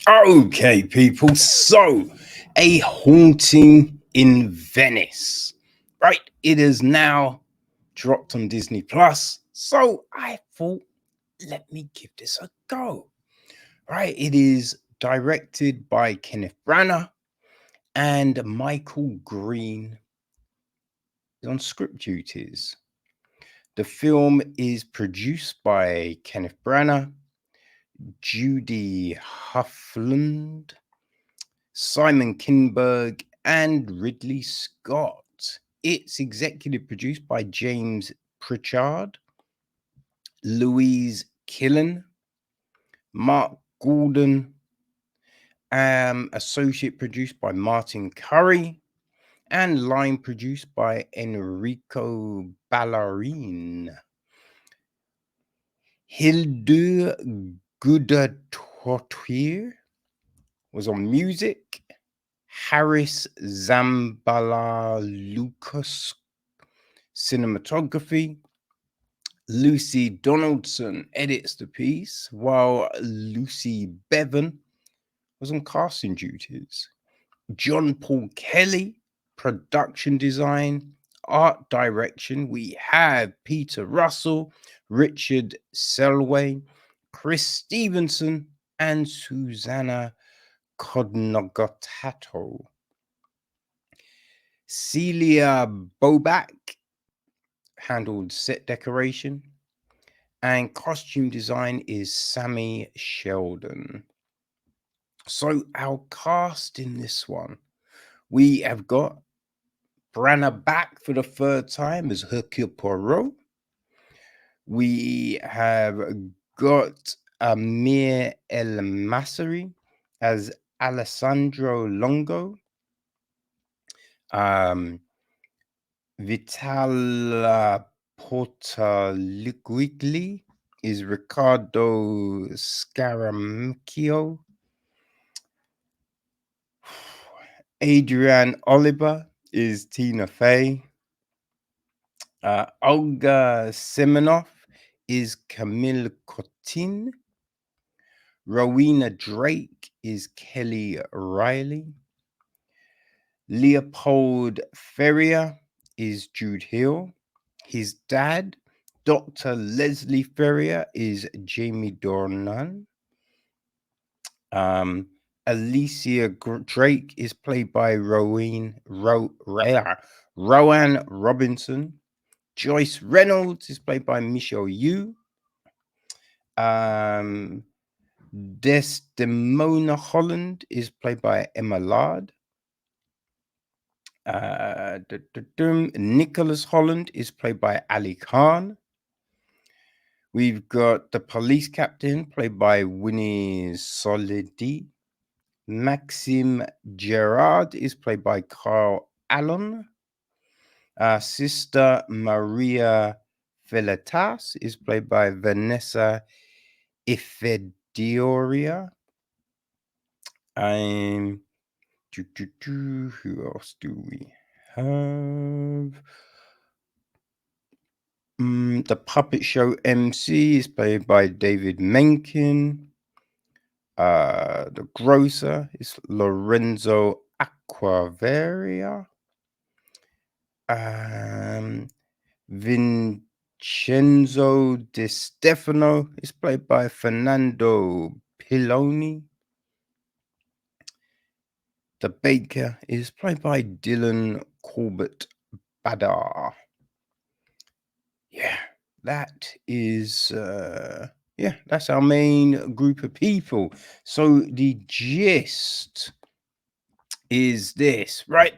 Okay, people. So, a haunting in Venice. Right? It is now dropped on Disney Plus. So, I thought, let me give this a go. Right? It is directed by Kenneth Branagh and Michael Green is on script duties. The film is produced by Kenneth Branagh, Judy Huffland, Simon Kinberg, and Ridley Scott. It's executive produced by James Pritchard, Louise Killen, Mark Gordon, associate produced by Martin Curry, and line produced by Enrico Ballerin. Hildur Gudatoir was on music. Harris Zambala Lucas cinematography. Lucy Donaldson edits the piece, while Lucy Bevan was on casting duties. John Paul Kelly, production design, art direction. We have Peter Russell, Richard Selway, Chris Stevenson, and Susanna Codnogotato. Celia Bobak handled set decoration, and costume design is Sammy Sheldon. So, our cast in this one, we have got Branagh back for the third time as Hercule Poirot. We have got Amir El Masri as Alessandro Longo. Vital Portaligui is Riccardo Scaramacchio. Adrian Oliver is Tina Fey. Olga Semenov is Camille Cotin. Rowena Drake is Kelly Riley. Leopold Ferrier is Jude Hill. His dad, Dr. Leslie Ferrier, is Jamie Dornan. Alicia Drake is played by Rowan Robinson. Joyce Reynolds is played by Michelle Yu. Desdemona Holland is played by Emma Lard. Nicholas Holland is played by Ali Khan. We've got the police captain played by Winnie Solidi. Maxime Gerard is played by Carl Allen. Sister Maria Veletas is played by Vanessa Ifedioria. Who else do we have? The puppet show MC is played by David Menken. The grocer is Lorenzo Acquaveria. Vincenzo De Stefano is played by Fernando Piloni. The baker is played by Dylan Corbett Badar. Yeah, that is that's our main group of people. So the gist is this, right?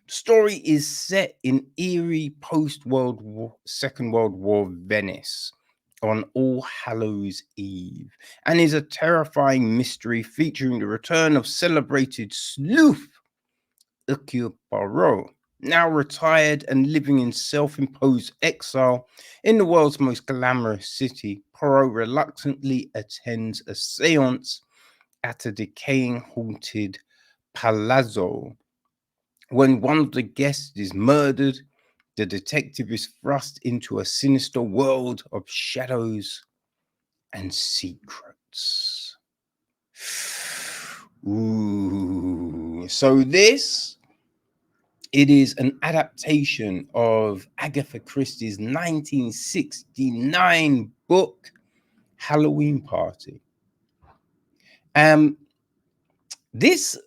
The story is set in eerie Second World War Venice on All Hallows Eve, and is a terrifying mystery featuring the return of celebrated sleuth Hercule Poirot, now retired and living in self-imposed exile in the world's most glamorous city. Poirot reluctantly attends a seance at a decaying haunted palazzo. When one of the guests is murdered, the detective is thrust into a sinister world of shadows and secrets. Ooh. So this, it is an adaptation of Agatha Christie's 1969 book, Halloween Party. This,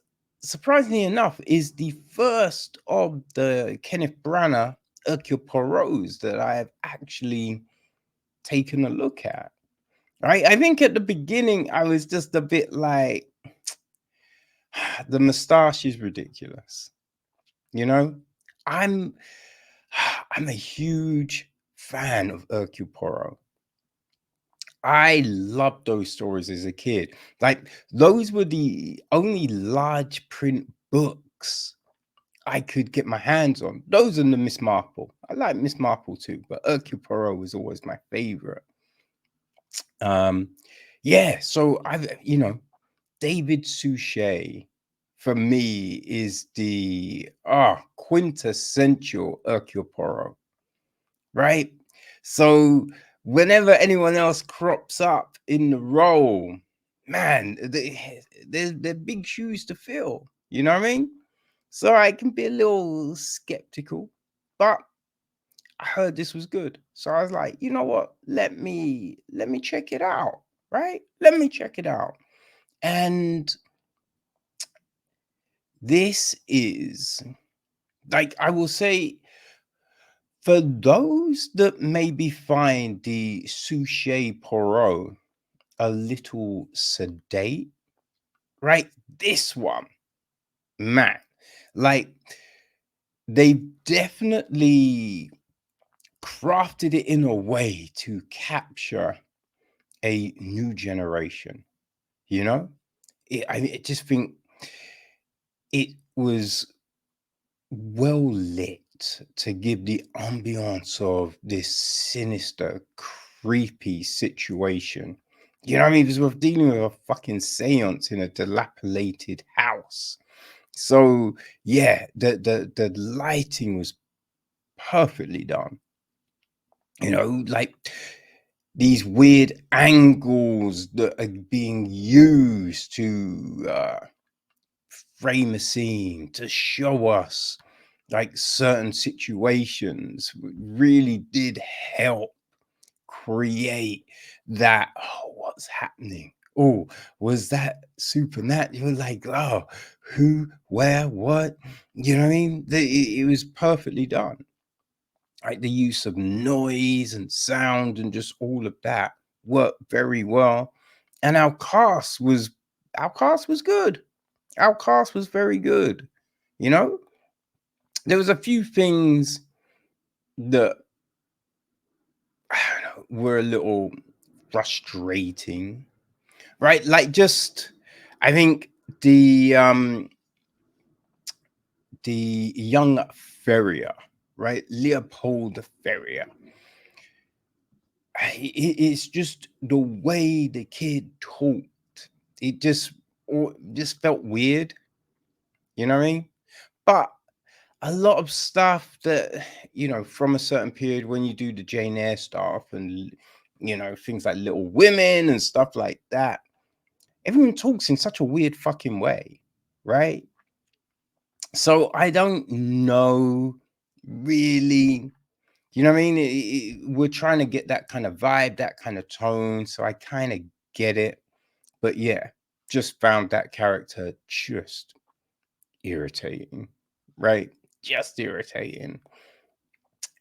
surprisingly enough, is the first of the Kenneth Branagh Hercule Poirots that I have actually taken a look at. Right? I think at the beginning I was just a bit like, the moustache is ridiculous. You know, I'm I'm a huge fan of Hercule Poirot. I loved those stories as a kid. Like, those were the only large print books I could get my hands on. Those and the Miss Marple. I like Miss Marple too, but Hercule Poirot was always my favorite. Um, yeah, so David Suchet for me is the quintessential Hercule Poirot, right? So whenever anyone else crops up in the role, man, they're big shoes to fill. You know what I mean? So I can be a little skeptical, but I heard this was good. So I was like, you know what? Let me check it out, right? Let me check it out. And this is, like, I will say, for those that maybe find the Suchet Poirot a little sedate, right? This one, man, like, they definitely crafted it in a way to capture a new generation, you know? I just think it was well lit to give the ambiance of this sinister, creepy situation. You know what I mean? Because we're dealing with a fucking seance in a dilapidated house. So yeah, the lighting was perfectly done. You know, like these weird angles that are being used to frame a scene to show us like certain situations really did help create that. Oh, what's happening? Oh, was that supernatural? Like, oh, who, where, what? You know what I mean? It was perfectly done. Like the use of noise and sound and just all of that worked very well. And our cast was good. Our cast was very good. You know, there was a few things that I don't know, were a little frustrating, right? Like, just, I think the young Ferrier, right? Leopold Ferrier. It's just the way the kid talked. It just felt weird. You know what I mean? But a lot of stuff that, from a certain period, when you do the Jane Eyre stuff and things like Little Women and stuff like that, everyone talks in such a weird fucking way, right? So I don't know really, you know what I mean? We're trying to get that kind of vibe, that kind of tone, so I kind of get it. But yeah, just found that character just irritating, right? Just irritating.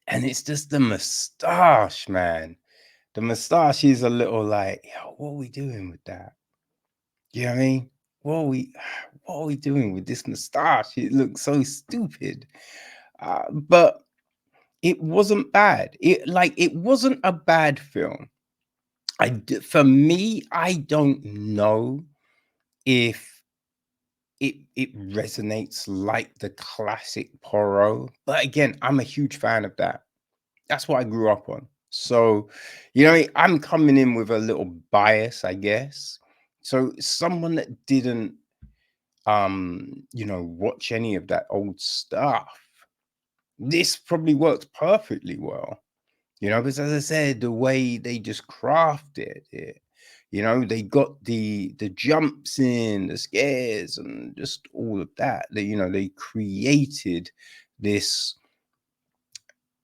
And it's just the moustache, man. The moustache is a little like, yo, what are we doing with that? You know what I mean? What are we doing with this moustache? It looks so stupid. But it wasn't bad. It wasn't a bad film. For me, I don't know if it resonates like the classic Poirot. But again, I'm a huge fan of that. That's what I grew up on. So, I'm coming in with a little bias, I guess. So someone that didn't watch any of that old stuff, this probably works perfectly well. Because as I said, the way they just crafted it, You know, they got the jumps in, the scares, and just all of that. They, you know, they created this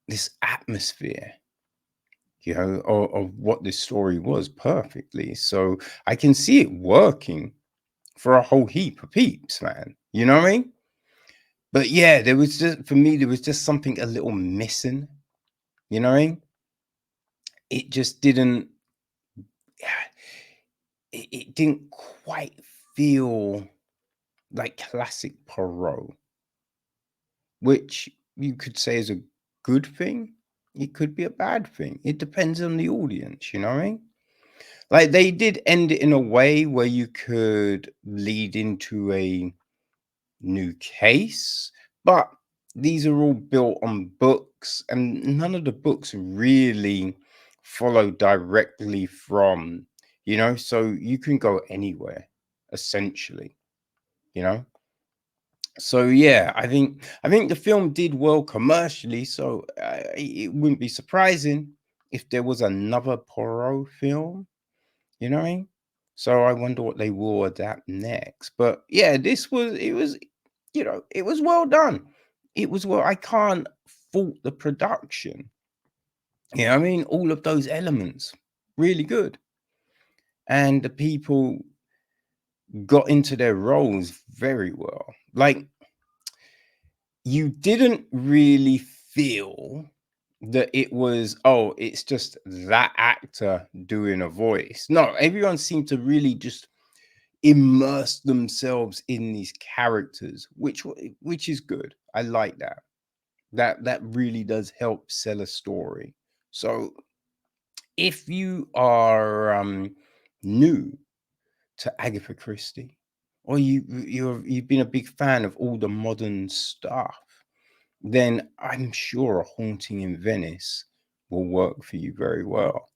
this atmosphere, you know, of what this story was perfectly. So I can see it working for a whole heap of peeps, man. You know what I mean? But yeah, there was just for me, there was just something a little missing. You know what I mean? It just didn't. It didn't quite feel like classic Poirot, which you could say is a good thing. It could be a bad thing. It depends on the audience. You know what I mean? Like they did end it in a way where you could lead into a new case, but these are all built on books, and none of the books really follow directly from, you know, so you can go anywhere essentially, you know. So yeah, I think the film did well commercially, so it wouldn't be surprising if there was another Poirot film, you know what I mean? So I wonder what they will adapt next. But yeah, it was, you know, it was well done. It was well, I can't fault the production. Yeah, I mean, all of those elements, really good. And the people got into their roles very well. Like, you didn't really feel that it was, oh, it's just that actor doing a voice. No, everyone seemed to really just immerse themselves in these characters, which is good. I like that. That really does help sell a story. So if you are new to Agatha Christie, or you've been a big fan of all the modern stuff, then I'm sure A Haunting in Venice will work for you very well.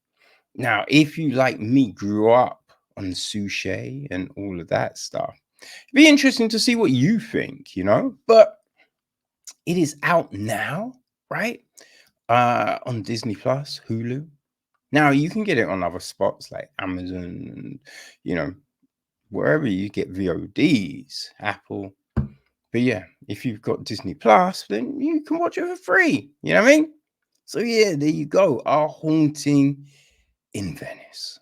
Now, if you, like me, grew up on Suchet and all of that stuff, it'd be interesting to see what you think, you know? But it is out now, right? On Disney Plus, Hulu. Now you can get it on other spots like Amazon and, you know, wherever you get VODs, Apple. But yeah, if you've got Disney Plus, then you can watch it for free. You know what I mean? So yeah, there you go. Our Haunting in Venice.